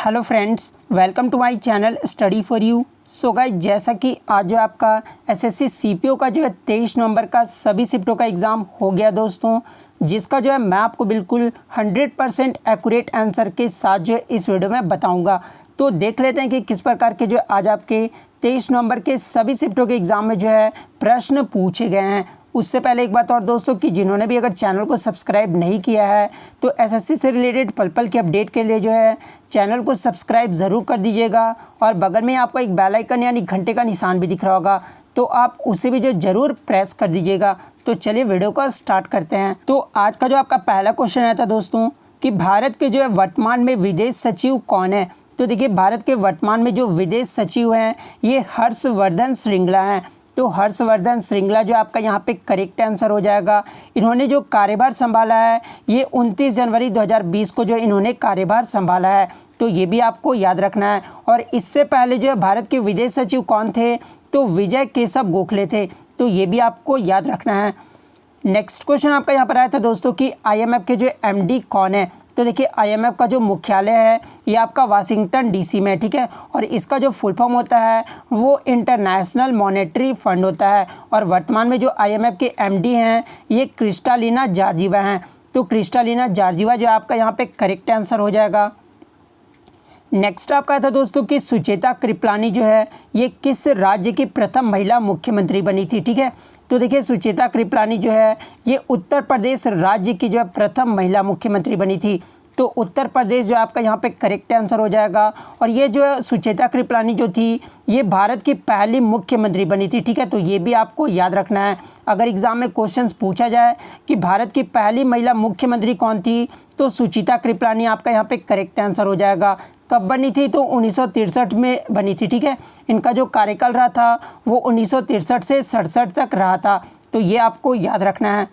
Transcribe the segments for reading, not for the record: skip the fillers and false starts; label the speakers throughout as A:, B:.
A: Hello friends, welcome to my channel study for you. So guys, जैसा कि आज जो आपका एसएससी सीपीओ का जो है 23 नवंबर का सभी शिफ्टों का एग्ज़ाम हो गया दोस्तों, जिसका जो है मैं आपको बिल्कुल 100% एक्यूरेट आंसर के साथ जो है इस वीडियो में बताऊंगा। तो देख लेते हैं कि किस प्रकार के जो आज आपके 23 नवंबर के सभी शिफ्टों के एग्ज़ाम में जो है प्रश्न पूछे गए हैं। उससे पहले एक बात और दोस्तों कि जिन्होंने भी अगर चैनल को सब्सक्राइब नहीं किया है तो एसएससी से रिलेटेड पल पल के अपडेट के लिए जो है चैनल को सब्सक्राइब ज़रूर कर दीजिएगा और बगल में आपको एक बेल आइकन यानी घंटे का निशान भी दिख रहा होगा, तो आप उसे भी जो ज़रूर प्रेस कर दीजिएगा। तो चलिए वीडियो को स्टार्ट करते हैं। तो आज का जो आपका पहला क्वेश्चन आया था दोस्तों कि भारत के जो है वर्तमान में विदेश सचिव कौन है। तो देखिए, भारत के वर्तमान में जो विदेश सचिव हैं ये हर्षवर्धन श्रृंगला हैं। तो हर्षवर्धन श्रृंगला जो आपका यहाँ पे करेक्ट आंसर हो जाएगा। इन्होंने जो कार्यभार संभाला है ये 29 जनवरी 2020 को जो इन्होंने कार्यभार संभाला है, तो ये भी आपको याद रखना है। और इससे पहले जो है भारत के विदेश सचिव कौन थे, तो विजय केशव गोखले थे, तो ये भी आपको याद रखना है। नेक्स्ट क्वेश्चन आपका यहाँ पर आया था दोस्तों कि आईएमएफ के जो एमडी कौन है। तो देखिए, आईएमएफ का जो मुख्यालय है ये आपका वाशिंगटन डीसी में, ठीक है, और इसका जो फुल फॉर्म होता है वो इंटरनेशनल मॉनेटरी फंड होता है। और वर्तमान में जो आईएमएफ के एमडी हैं ये क्रिस्टालिना जॉर्जिवा हैं। तो क्रिस्टालिना जॉर्जिवा जो आपका यहाँ पे करेक्ट आंसर हो जाएगा। नेक्स्ट आपका था दोस्तों कि सुचेता कृपलानी जो है ये किस राज्य की प्रथम महिला मुख्यमंत्री बनी थी, ठीक है। तो देखिए, सुचेता कृपलानी जो है ये उत्तर प्रदेश राज्य की जो है प्रथम महिला मुख्यमंत्री बनी थी। तो उत्तर प्रदेश जो आपका यहाँ पे करेक्ट आंसर हो जाएगा। और ये जो है सुचेता कृपलानी जो थी ये भारत की पहली मुख्यमंत्री बनी थी, ठीक है, तो ये भी आपको याद रखना है। अगर एग्जाम में क्वेश्चंस पूछा जाए कि भारत की पहली महिला मुख्यमंत्री कौन थी, तो सुचेता कृपलानी आपका यहाँ पे करेक्ट आंसर हो जाएगा। कब बनी थी, तो 1963 में बनी थी, ठीक है। इनका जो कार्यकाल रहा था वो 1963 से 67 तक रहा था, तो ये आपको याद रखना है।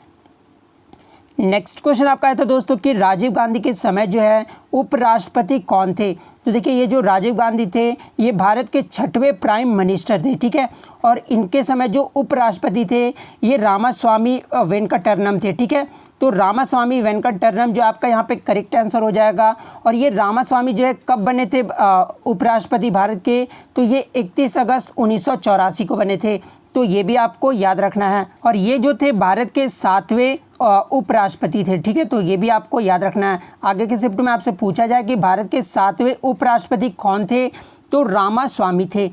A: नेक्स्ट क्वेश्चन आपका है तो दोस्तों कि राजीव गांधी के समय जो है उपराष्ट्रपति कौन थे। तो देखिए, ये जो राजीव गांधी थे ये भारत के 6वें प्राइम मिनिस्टर थे, ठीक है, और इनके समय जो उपराष्ट्रपति थे ये रामास्वामी वेंकटरमन थे, ठीक है। तो रामास्वामी वेंकटरमन जो आपका यहाँ पे करेक्ट आंसर हो जाएगा। और ये रामास्वामी जो है कब बने थे उपराष्ट्रपति भारत के, तो ये 31 अगस्त 1984 को बने थे, तो ये भी आपको याद रखना है। और ये जो थे भारत के 7वें उपराष्ट्रपति थे, ठीक है, तो ये भी आपको याद रखना है। आगे के शिफ्ट में आपसे पूछा जाए कि भारत के 7वें उपराष्ट्रपति कौन थे, तो रामास्वामी थे।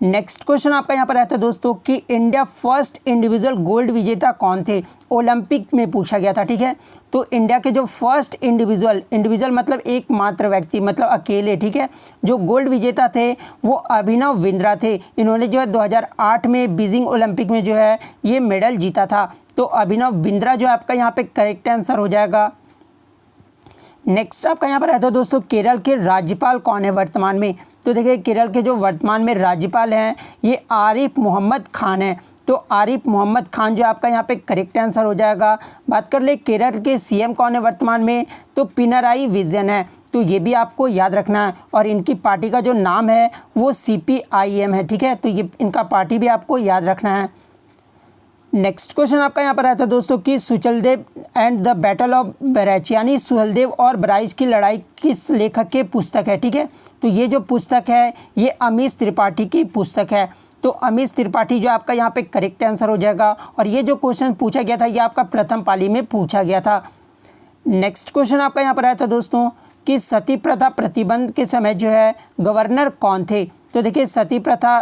A: नेक्स्ट क्वेश्चन आपका यहाँ पर रहता है दोस्तों कि इंडिया फर्स्ट इंडिविजुअल गोल्ड विजेता कौन थे। ओलंपिक में पूछा गया था, ठीक है। तो इंडिया के जो फर्स्ट इंडिविजुअल मतलब एकमात्र व्यक्ति, मतलब अकेले, ठीक है, जो गोल्ड विजेता थे वो अभिनव बिंद्रा थे। इन्होंने जो है 2008 में बीजिंग ओलंपिक में जो है ये मेडल जीता था, तो अभिनव बिंद्रा जो आपका यहाँ पे करेक्ट आंसर हो जाएगा। नेक्स्ट आपका यहाँ पर रहता है दोस्तों केरल के राज्यपाल कौन है वर्तमान में। तो देखिए, केरल के जो वर्तमान में राज्यपाल हैं ये आरिफ मोहम्मद खान है। तो आरिफ मोहम्मद खान जो आपका यहाँ पे करेक्ट आंसर हो जाएगा। बात कर ले केरल के सीएम कौन है वर्तमान में, तो पिनराई विजयन है, तो ये भी आपको याद रखना है। और इनकी पार्टी का जो नाम है वो CPIM है, ठीक है, तो ये इनका पार्टी भी आपको याद रखना है। नेक्स्ट क्वेश्चन आपका यहाँ पर आता है दोस्तों कि सुचलदेव एंड द बैटल ऑफ बरैच, यानी सुहलदेव और बराइच की लड़ाई किस लेखक के पुस्तक है, ठीक है। तो ये जो पुस्तक है ये अमीश त्रिपाठी की पुस्तक है। तो अमीश त्रिपाठी जो आपका यहाँ पे करेक्ट आंसर हो जाएगा। और ये जो क्वेश्चन पूछा गया था ये आपका प्रथम पाली में पूछा गया था। नेक्स्ट क्वेश्चन आपका यहाँ पर आया था दोस्तों कि सती प्रथा प्रतिबंध के समय जो है गवर्नर कौन थे। तो देखिए, सती प्रथा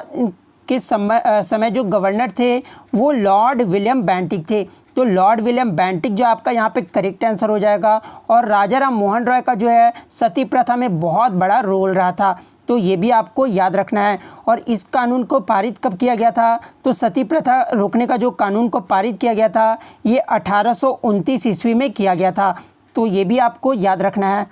A: के समय जो गवर्नर थे वो लॉर्ड विलियम बेंटिक थे। तो लॉर्ड विलियम बेंटिक जो आपका यहाँ पे करेक्ट आंसर हो जाएगा। और राजा राम मोहन रॉय का जो है सती प्रथा में बहुत बड़ा रोल रहा था, तो ये भी आपको याद रखना है। और इस कानून को पारित कब किया गया था, तो सती प्रथा रोकने का जो कानून को पारित किया गया था ये 1829 ईस्वी में किया गया था, तो ये भी आपको याद रखना है।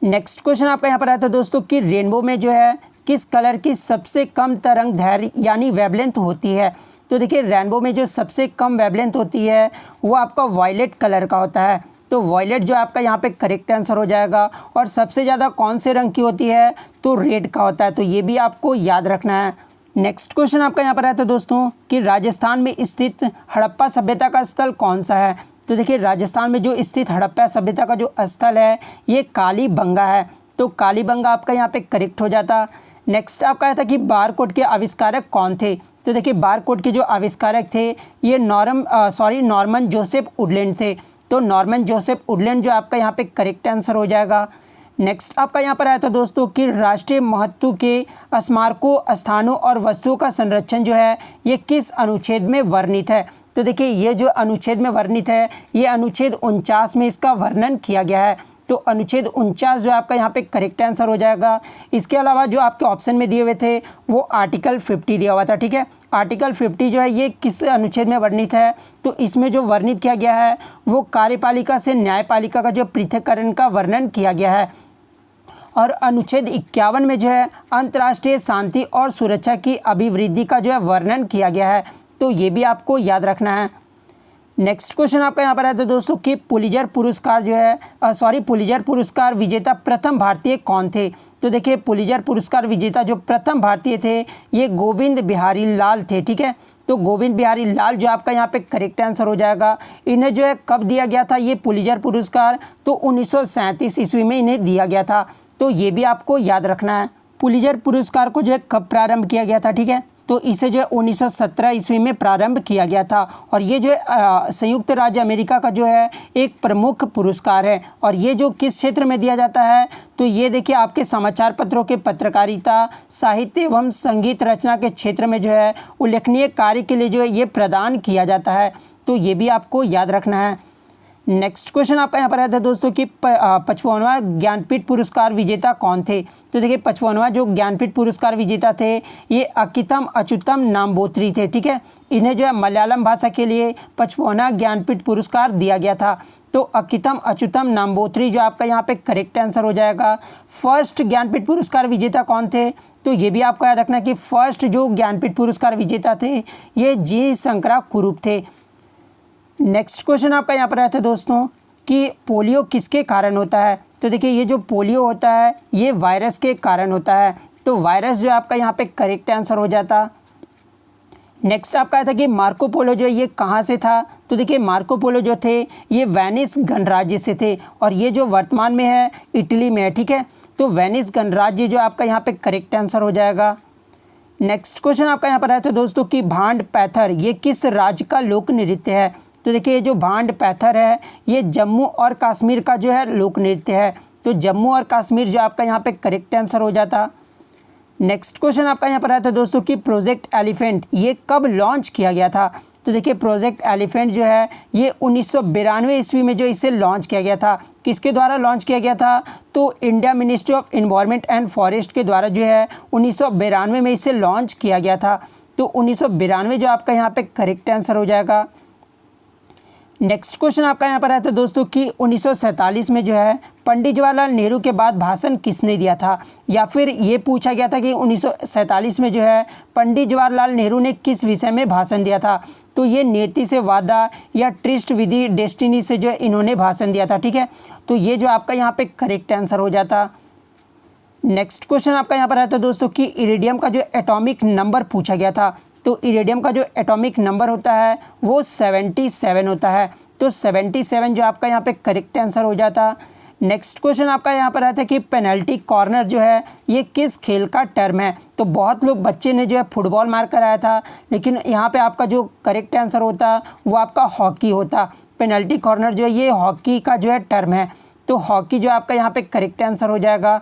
A: नेक्स्ट क्वेश्चन आपका यहाँ पर आता है दोस्तों कि रेनबो में जो है किस कलर की सबसे कम तरंग दैर्घ्य यानी वेवलेंथ होती है। तो देखिए, रेनबो में जो सबसे कम वेवलेंथ होती है वो आपका वायलेट कलर का होता है। तो वायलेट जो आपका यहाँ पे करेक्ट आंसर हो जाएगा। और सबसे ज़्यादा कौन से रंग की होती है, तो रेड का होता है, तो ये भी आपको याद रखना है। नेक्स्ट क्वेश्चन आपका यहाँ पर आता है दोस्तों कि राजस्थान में स्थित हड़प्पा सभ्यता का स्थल कौन सा है। तो देखिए, राजस्थान में जो स्थित हड़प्पा सभ्यता का जो स्थल है ये कालीबंगा है। तो कालीबंगा आपका यहाँ पे करेक्ट हो जाता। नेक्स्ट आपका आया था कि बारकोड के आविष्कारक कौन थे, तो देखिए बारकोड के जो आविष्कारक थे ये नॉर्मन जोसेफ वुडलैंड थे। तो नॉर्मन जोसेफ वुडलैंड जो आपका यहाँ पे करेक्ट आंसर हो जाएगा। नेक्स्ट आपका यहाँ पर आया था दोस्तों कि राष्ट्रीय महत्व के स्मारकों, स्थानों और वस्तुओं का संरक्षण जो है ये किस अनुच्छेद में वर्णित है। तो देखिए ये जो अनुच्छेद में वर्णित है ये अनुच्छेद 49 में इसका वर्णन किया गया है। तो अनुच्छेद 49 जो आपका यहाँ पे करेक्ट आंसर हो जाएगा। इसके अलावा जो आपके ऑप्शन में दिए हुए थे वो आर्टिकल 50 दिया हुआ था, ठीक है। आर्टिकल 50 जो है ये किस अनुच्छेद में वर्णित है, तो इसमें जो वर्णित किया गया है वो कार्यपालिका से न्यायपालिका का जो पृथक्करण का वर्णन किया गया है। और अनुच्छेद 51 में जो है अंतर्राष्ट्रीय शांति और सुरक्षा की अभिवृद्धि का जो है वर्णन किया गया है। तो ये भी आपको याद रखना है। नेक्स्ट क्वेश्चन आपका यहाँ पर आता है दोस्तों कि पुलिजर पुरस्कार विजेता प्रथम भारतीय कौन थे। तो देखिए पुलिजर पुरस्कार विजेता जो प्रथम भारतीय थे ये गोविंद बिहारी लाल थे, ठीक है। तो गोविंद बिहारी लाल जो आपका यहाँ पे करेक्ट आंसर हो जाएगा। इन्हें जो है कब दिया गया था ये पुलिजर पुरस्कार, तो 1937 ईस्वी में इन्हें दिया गया था। तो ये भी आपको याद रखना है। पुलिजर पुरस्कार को जो है कब प्रारंभ किया गया था, ठीक है। तो इसे जो है 1917 ईस्वी में प्रारंभ किया गया था। और ये जो है संयुक्त राज्य अमेरिका का जो है एक प्रमुख पुरस्कार है। और ये जो किस क्षेत्र में दिया जाता है, तो ये देखिए आपके समाचार पत्रों के पत्रकारिता, साहित्य एवं संगीत रचना के क्षेत्र में जो है उल्लेखनीय कार्य के लिए जो है ये प्रदान किया जाता है। तो ये भी आपको याद रखना है। नेक्स्ट क्वेश्चन आपका यहाँ पर आता है दोस्तों कि 55वां ज्ञानपीठ पुरस्कार विजेता कौन थे। तो देखिए 55वां जो ज्ञानपीठ पुरस्कार विजेता थे ये अकितम अच्युतम नाम्बोत्री थे, ठीक है। इन्हें जो है मलयालम भाषा के लिए 55वां ज्ञानपीठ पुरस्कार दिया गया था। तो अकितम अच्युतम नाम्बोत्री जो आपका यहाँ पे करेक्ट आंसर हो जाएगा। फर्स्ट ज्ञानपीठ पुरस्कार विजेता कौन थे, तो ये भी आपको याद रखना है कि फर्स्ट जो ज्ञानपीठ पुरस्कार विजेता थे ये जी शंकरा कुरूप थे। नेक्स्ट क्वेश्चन आपका यहाँ पर आता है दोस्तों कि पोलियो किसके कारण होता है। तो देखिए ये जो पोलियो होता है ये वायरस के कारण होता है। तो वायरस जो आपका यहाँ पे करेक्ट आंसर हो जाता। नेक्स्ट आपका आया था कि मार्को पोलो जो ये कहाँ से था। तो देखिए मार्को पोलो जो थे ये वेनिस गणराज्य से थे और ये जो वर्तमान में है इटली में है, ठीक है। तो वेनिस गणराज्य जो आपका यहाँ पे करेक्ट आंसर हो जाएगा। नेक्स्ट क्वेश्चन आपका यहाँ पर आया था दोस्तों कि भांड पैथर ये किस राज्य का लोक नृत्य है। तो देखिए ये जो भांड पैथर है ये जम्मू और कश्मीर का जो है लोक नृत्य है। तो जम्मू और कश्मीर जो आपका यहाँ पे करेक्ट आंसर हो जाता। नेक्स्ट क्वेश्चन आपका यहाँ पर आया था दोस्तों कि प्रोजेक्ट एलिफेंट ये कब लॉन्च किया गया था। तो देखिए प्रोजेक्ट एलिफेंट जो है ये 1992 ईस्वी में जो इसे लॉन्च किया गया था। किसके द्वारा लॉन्च किया गया था, तो India ministry of environment and forest के द्वारा जो है 1992 में इसे लॉन्च किया गया था। तो 1992 जो आपका यहाँ पे करेक्ट आंसर हो जाएगा। नेक्स्ट क्वेश्चन आपका यहाँ पर आता है दोस्तों कि 1947 में जो है पंडित जवाहरलाल नेहरू के बाद भाषण किसने दिया था, या फिर ये पूछा गया था कि 1947 में जो है पंडित जवाहरलाल नेहरू ने किस विषय में भाषण दिया था। तो ये नीति से वादा या ट्रिस्ट विधि डेस्टिनी से जो इन्होंने भाषण दिया था, ठीक है। तो ये जो आपका यहाँ पे करेक्ट आंसर हो जाता। नेक्स्ट क्वेश्चन आपका यहाँ पर आता है दोस्तों कि इरिडियम का जो एटॉमिक नंबर पूछा गया था। तो इरिडियम का जो एटॉमिक नंबर होता है वो 77 होता है। तो 77 जो आपका यहाँ पे करेक्ट आंसर हो जाता। नेक्स्ट क्वेश्चन आपका यहाँ पर आता है कि पेनल्टी कॉर्नर जो है ये किस खेल का टर्म है। तो बहुत लोग बच्चे ने जो है फुटबॉल मार कर आया था, लेकिन यहाँ पे आपका जो करेक्ट आंसर होता वो आपका हॉकी होता। पेनल्टी कॉर्नर जो है ये हॉकी का जो है टर्म है। तो हॉकी जो आपका यहाँ पे करेक्ट आंसर हो जाएगा।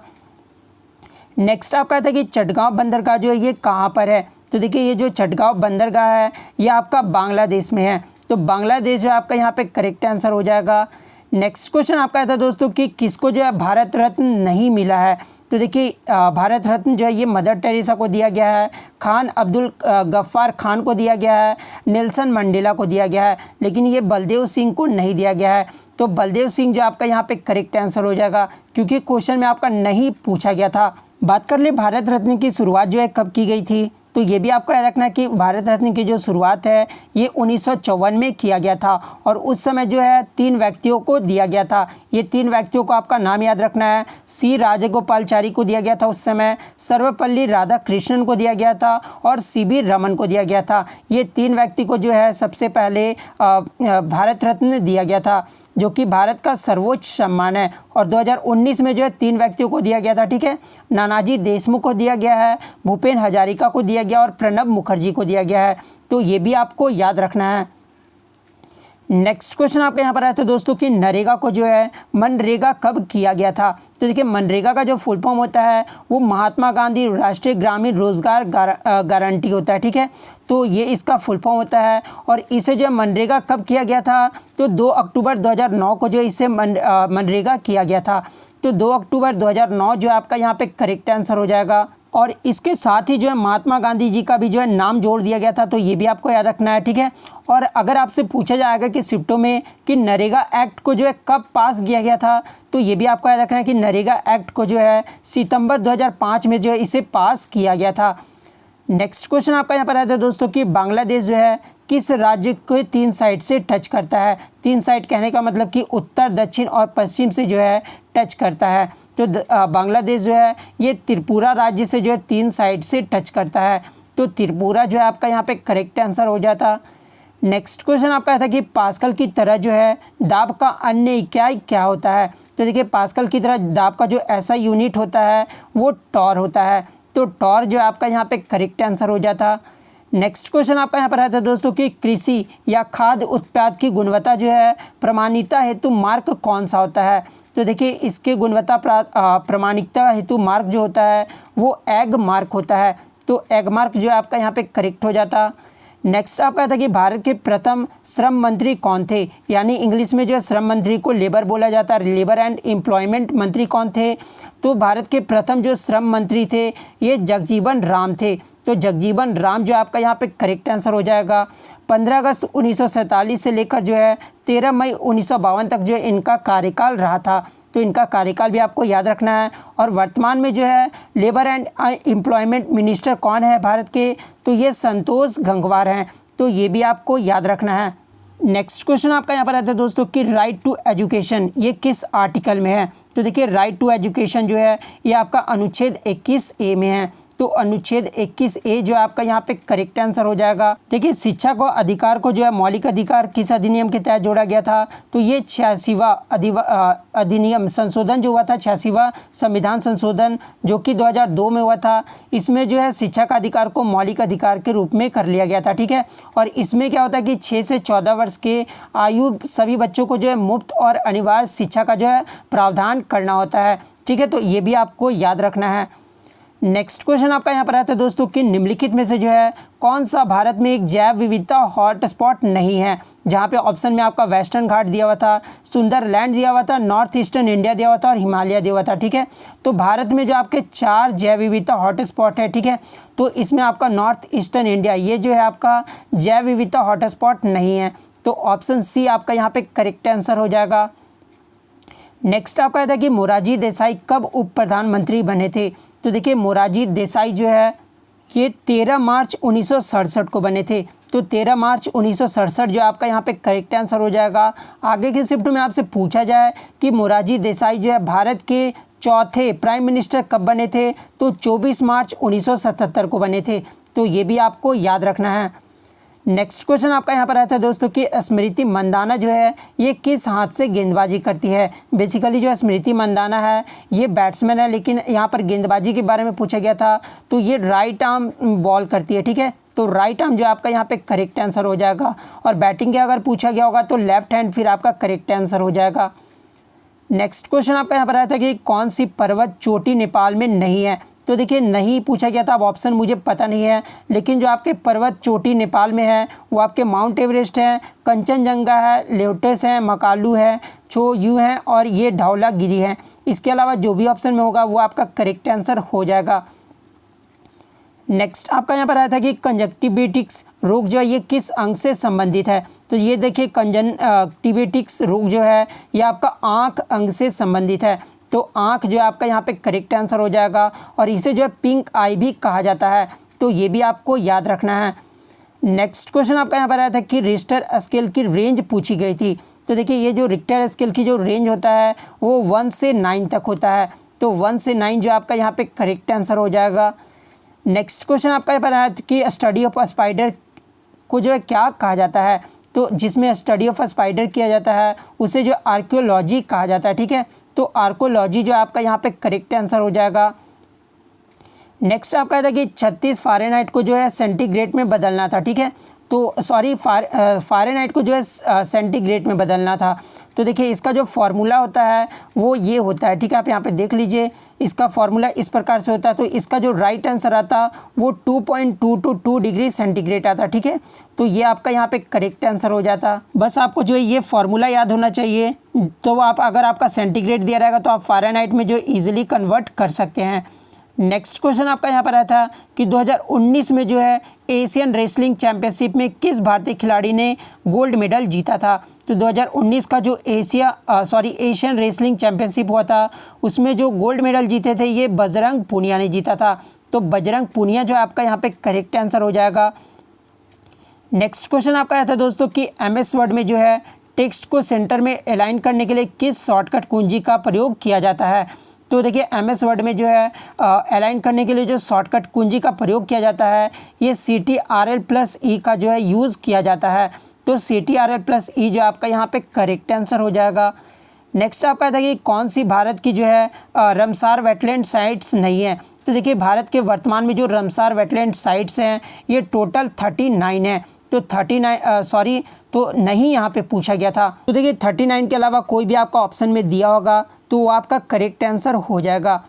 A: नेक्स्ट आपका आता है कि चटगांव बंदरगाह जो है ये कहाँ पर है। तो देखिए ये जो चटगांव बंदरगाह है ये आपका बांग्लादेश में है। तो बांग्लादेश जो आपका यहाँ पे करेक्ट आंसर हो जाएगा। नेक्स्ट क्वेश्चन आपका आता है दोस्तों कि किसको जो है भारत रत्न नहीं मिला है। तो देखिए भारत रत्न जो है ये मदर टेरेसा को दिया गया है, खान अब्दुल गफ्फार खान को दिया गया है, नेल्सन मंडेला को दिया गया है, लेकिन ये बलदेव सिंह को नहीं दिया गया है। तो बलदेव सिंह जो आपका यहाँ पे करेक्ट आंसर हो जाएगा, क्योंकि क्वेश्चन में आपका नहीं पूछा गया था। बात कर ले भारत रत्न की शुरुआत जो है कब की गई थी। तो ये भी आपको याद रखना है कि भारत रत्न की जो शुरुआत है ये 1954 में किया गया था और उस समय जो है 3 व्यक्तियों को दिया गया था। ये 3 व्यक्तियों को आपका नाम याद रखना है। सी राजगोपालचारी को दिया गया था उस समय, सर्वपल्ली राधाकृष्णन को दिया गया था और CB रमन को दिया गया था। ये 3 व्यक्ति को जो है सबसे पहले भारत रत्न दिया गया था, जो कि भारत का सर्वोच्च सम्मान है। और 2019 में जो है 3 व्यक्तियों को दिया गया था, ठीक है। नानाजी देशमुख को दिया गया है, भूपेन हजारिका को दिया गया और प्रणब मुखर्जी को दिया गया है। तो ये भी आपको याद रखना है। नेक्स्ट क्वेश्चन आपके यहाँ पर आया था दोस्तों कि नरेगा को जो है मनरेगा कब किया गया था। तो देखिए मनरेगा का जो फुल फॉर्म होता है वो महात्मा गांधी राष्ट्रीय ग्रामीण रोजगार गारंटी होता है, ठीक है। तो ये इसका फुल फॉर्म होता है और इसे जो है मनरेगा कब किया गया था, तो 2 अक्टूबर 2009 को जो इसे मनरेगा किया गया था। तो 2 अक्टूबर 2009 जो आपका यहाँ पे करेक्ट आंसर हो जाएगा। और इसके साथ ही जो है महात्मा गांधी जी का भी जो है नाम जोड़ दिया गया था, तो ये भी आपको याद रखना है, ठीक है। और अगर आपसे पूछा जाएगा कि शिफ्टों में कि नरेगा एक्ट को जो है कब पास किया गया था, तो ये भी आपको याद रखना है कि नरेगा एक्ट को जो है सितंबर 2005 में जो है इसे पास किया गया था। नेक्स्ट क्वेश्चन आपका यहाँ पर आता है दोस्तों कि बांग्लादेश जो है किस राज्य को 3 साइड से टच करता है। 3 साइड कहने का मतलब कि उत्तर, दक्षिण और पश्चिम से जो है टच करता है। तो बांग्लादेश जो है ये त्रिपुरा राज्य से जो है 3 साइड से टच करता है। तो त्रिपुरा जो है आपका यहाँ पे करेक्ट आंसर हो जाता। नेक्स्ट क्वेश्चन आपका था कि पास्कल की तरह जो है दाब का अन्य इकाई क्या होता है। तो देखिए पास्कल की तरह दाब का जो ऐसा यूनिट होता है वो टॉर होता है। तो टॉर जो आपका यहाँ पे करेक्ट आंसर हो जाता। नेक्स्ट क्वेश्चन आपका यहाँ पर आता है दोस्तों कि कृषि या खाद्य उत्पाद की गुणवत्ता जो है प्रमाणिकता हेतु मार्क कौन सा होता है। तो देखिए इसके गुणवत्ता प्रमाणिकता हेतु मार्क जो होता है वो एग मार्क होता है। तो एग मार्क जो है आपका यहाँ पे करेक्ट हो जाता। नेक्स्ट आपका था कि भारत के प्रथम श्रम मंत्री कौन थे, यानी इंग्लिश में जो है श्रम मंत्री को लेबर बोला जाता है, लेबर एंड एम्प्लॉयमेंट मंत्री कौन थे। तो भारत के प्रथम जो श्रम मंत्री थे ये जगजीवन राम थे। तो जगजीवन राम जो आपका यहाँ पे करेक्ट आंसर हो जाएगा। 15 अगस्त 1947 से लेकर जो है 13 मई 1952 तक जो है इनका कार्यकाल रहा था। तो इनका कार्यकाल भी आपको याद रखना है। और वर्तमान में जो है लेबर एंड एम्प्लॉयमेंट मिनिस्टर कौन है भारत के, तो ये संतोष गंगवार हैं। तो ये भी आपको याद रखना है। नेक्स्ट क्वेश्चन आपका यहाँ पर आता है दोस्तों कि राइट टू एजुकेशन ये किस आर्टिकल में है। तो देखिए राइट टू एजुकेशन जो है ये आपका अनुच्छेद 21A में है। तो अनुच्छेद 21A जो आपका यहाँ पे करेक्ट आंसर हो जाएगा। देखिए शिक्षा को अधिकार को जो है मौलिक अधिकार किस अधिनियम के तहत जोड़ा गया था। तो ये 86वां अधिनियम संशोधन जो हुआ था, 86वां संविधान संशोधन जो कि 2002 में हुआ था। इसमें जो है शिक्षा का अधिकार को मौलिक अधिकार के रूप में कर लिया गया था, ठीक है। और इसमें क्या होता है कि 6 से 14 वर्ष के आयु सभी बच्चों को जो है मुफ्त और अनिवार्य शिक्षा का जो है प्रावधान करना होता है, ठीक है। तो ये भी आपको याद रखना है। नेक्स्ट क्वेश्चन आपका यहाँ पर आता है दोस्तों कि निम्नलिखित में से जो है कौन सा भारत में एक जैव विविधता हॉटस्पॉट नहीं है। जहाँ पे ऑप्शन में आपका वेस्टर्न घाट दिया हुआ था, सुंदरलैंड दिया हुआ था, नॉर्थ ईस्टर्न इंडिया दिया हुआ था और हिमालय दिया हुआ था, ठीक है। तो भारत में जो आपके 4 जैव विविधता हॉटस्पॉट है, ठीक है। तो इसमें आपका नॉर्थ ईस्टर्न इंडिया ये जो है आपका जैव विविधता हॉटस्पॉट नहीं है। तो ऑप्शन सी आपका यहाँ पे करेक्ट आंसर हो जाएगा। नेक्स्ट आपका था कि मोरारजी देसाई कब उप प्रधानमंत्री बने थे। तो देखिए मोरारजी देसाई जो है ये 13 मार्च 1967 को बने थे। तो 13 मार्च 1967 जो आपका यहाँ पे करेक्ट आंसर हो जाएगा। आगे के शिफ्ट में आपसे पूछा जाए कि मोरारजी देसाई जो है भारत के चौथे प्राइम मिनिस्टर कब बने थे, तो 24 मार्च 1977 को बने थे। तो ये भी आपको याद रखना है। नेक्स्ट क्वेश्चन आपका यहाँ पर आता है दोस्तों कि स्मृति मंदाना जो है ये किस हाथ से गेंदबाजी करती है। बेसिकली जो स्मृति मंदाना है ये बैट्समैन है, लेकिन यहाँ पर गेंदबाजी के बारे में पूछा गया था तो ये राइट आर्म बॉल करती है, ठीक है। तो राइट आर्म जो आपका यहाँ पे करेक्ट आंसर हो जाएगा। और बैटिंग का अगर पूछा गया होगा तो लेफ्ट हैंड फिर आपका करेक्ट आंसर हो जाएगा। नेक्स्ट क्वेश्चन आपका यहाँ पर आया था कि कौन सी पर्वत चोटी नेपाल में नहीं है। तो देखिए नहीं पूछा गया था, अब ऑप्शन मुझे पता नहीं है, लेकिन जो आपके पर्वत चोटी नेपाल में है वो आपके माउंट एवरेस्ट है, कंचनजंगा है, लेवटेस है, मकालू है, छो यू है और ये धौलागिरी है। इसके अलावा जो भी ऑप्शन में होगा वो आपका करेक्ट आंसर हो जाएगा। नेक्स्ट आपका यहाँ पर आया था कि कंजक्टिविटिक्स रोग जो है ये किस अंग से संबंधित है। तो ये देखिए कंजक्टिविटिक्स रोग जो है ये आपका आँख अंग से संबंधित है। तो आँख जो है आपका यहाँ पे करेक्ट आंसर हो जाएगा। और इसे जो है पिंक आई भी कहा जाता है। तो ये भी आपको याद रखना है। नेक्स्ट क्वेश्चन आपका यहाँ पर आया था कि रिक्टर स्केल की रेंज पूछी गई थी। तो देखिए ये जो रिक्टर स्केल की जो रेंज होता है वो 1 से 9 तक होता है। तो 1 से 9 जो आपका यहाँ पे करेक्ट आंसर हो जाएगा। नेक्स्ट क्वेश्चन आपका यहाँ पर आया था कि स्टडी ऑफ स्पाइडर को जो है क्या कहा जाता है। तो जिसमें स्टडी ऑफ स्पाइडर किया जाता है उसे जो आर्कियोलॉजी कहा जाता है, ठीक है। तो आर्कियोलॉजी जो आपका यहाँ पे करेक्ट आंसर हो जाएगा। नेक्स्ट आपका था कि 36 फ़ारेनहाइट को जो है सेंटीग्रेड में बदलना था, ठीक है। तो सॉरी फ़ारेनहाइट को जो है सेंटीग्रेड में बदलना था। तो देखिए इसका जो फार्मूला होता है वो ये होता है, ठीक है। आप यहाँ पे देख लीजिए इसका फार्मूला इस प्रकार से होता है। तो इसका जो राइट आंसर आता वो 2.222 डिग्री सेंटीग्रेड आता, ठीक है। तो ये आपका यहाँ पे करेक्ट आंसर हो जाता। बस आपको जो है ये फार्मूला याद होना चाहिए। तो आप अगर आपका सेंटीग्रेड दिया रहेगा तो आप फ़ारेनहाइट में जो ईजिली कन्वर्ट कर सकते हैं। नेक्स्ट क्वेश्चन आपका यहाँ पर आया था कि 2019 में जो है एशियन रेसलिंग चैंपियनशिप में किस भारतीय खिलाड़ी ने गोल्ड मेडल जीता था। तो 2019 का जो एशियन रेसलिंग चैंपियनशिप हुआ था उसमें जो गोल्ड मेडल जीते थे ये बजरंग पूनिया ने जीता था। तो बजरंग पूनिया जो आपका यहाँ पे करेक्ट आंसर हो जाएगा। नेक्स्ट क्वेश्चन आपका आया था दोस्तों कि MS वर्ड में जो है टेक्स्ट को सेंटर में अलाइन करने के लिए किस शॉर्टकट कुंजी का प्रयोग किया जाता है। तो देखिए MS वर्ड में जो है अलाइन करने के लिए जो शॉर्टकट कुंजी का प्रयोग किया जाता है ये CTRL+E का जो है यूज़ किया जाता है। तो CTRL+E जो आपका यहाँ पे करेक्ट आंसर हो जाएगा। नेक्स्ट आपका था कि कौन सी भारत की जो है रामसार वेटलैंड साइट्स नहीं है। तो देखिए भारत के वर्तमान में जो रामसार वेटलैंड साइट्स हैं ये टोटल 39 है। तो 39 तो नहीं यहाँ पे पूछा गया था। तो देखिए 39 के अलावा कोई भी आपका ऑप्शन में दिया होगा तो वो आपका करेक्ट आंसर हो जाएगा।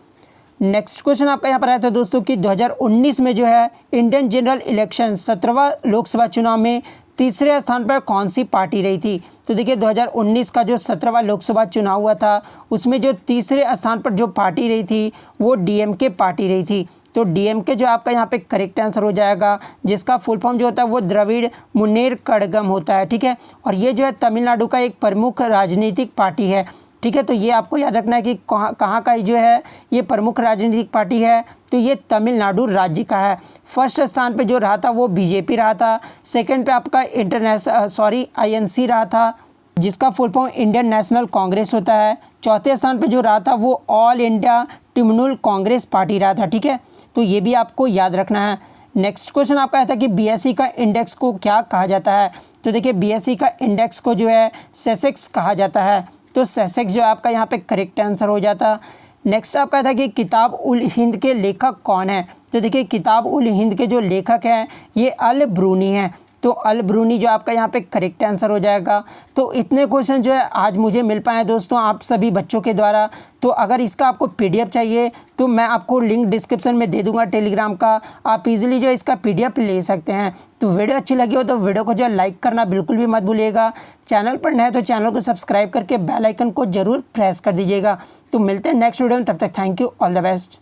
A: नेक्स्ट क्वेश्चन आपका यहाँ पर आया था दोस्तों कि 2019 में जो है इंडियन जनरल इलेक्शन 17वां लोकसभा चुनाव में तीसरे स्थान पर कौन सी पार्टी रही थी। तो देखिए 2019 का जो 17वां लोकसभा चुनाव हुआ था उसमें जो तीसरे स्थान पर जो पार्टी रही थी वो DMK पार्टी रही थी। तो DMK जो आपका यहाँ पे करेक्ट आंसर हो जाएगा, जिसका फुल फॉर्म जो होता है वो द्रविड़ मुन्नेर कड़गम होता है, ठीक है। और ये जो है तमिलनाडु का एक प्रमुख राजनीतिक पार्टी है, ठीक है। तो ये आपको याद रखना है कि कहाँ का जो है ये प्रमुख राजनीतिक पार्टी है। तो ये तमिलनाडु राज्य का है। फर्स्ट स्थान पे जो रहा था वो BJP रहा था। सेकंड पे आपका INC रहा था, जिसका full form Indian national Congress होता है। चौथे स्थान पे जो रहा था वो all India Trinamool Congress party रहा था, ठीक है। तो ये भी आपको याद रखना है। नेक्स्ट क्वेश्चन आपका है था कि BSE का इंडेक्स को क्या कहा जाता है। तो देखिए BSE का इंडेक्स को जो है सेसेक्स कहा जाता है। तो सेसेक्स जो आपका यहाँ पे करेक्ट आंसर हो जाता। नेक्स्ट आपका था कि किताब उल हिंद के लेखक कौन है। तो देखिए किताब उल हिंद के जो लेखक हैं ये अल ब्रूनी हैं। तो अल ब्रूनी जो आपका यहाँ पे करेक्ट आंसर हो जाएगा। तो इतने क्वेश्चन जो है आज मुझे मिल पाए दोस्तों आप सभी बच्चों के द्वारा। तो अगर इसका आपको PDF चाहिए तो मैं आपको लिंक डिस्क्रिप्शन में दे दूंगा टेलीग्राम का, आप इजीली जो है इसका PDF ले सकते हैं। तो वीडियो अच्छी लगी हो तो वीडियो को जो है लाइक करना बिल्कुल भी मत भूलिएगा। चैनल पर नए तो चैनल को सब्सक्राइब करके बेल आइकन को ज़रूर प्रेस कर दीजिएगा। तो मिलते हैं नेक्स्ट वीडियो में, तब तक thank you, all the best.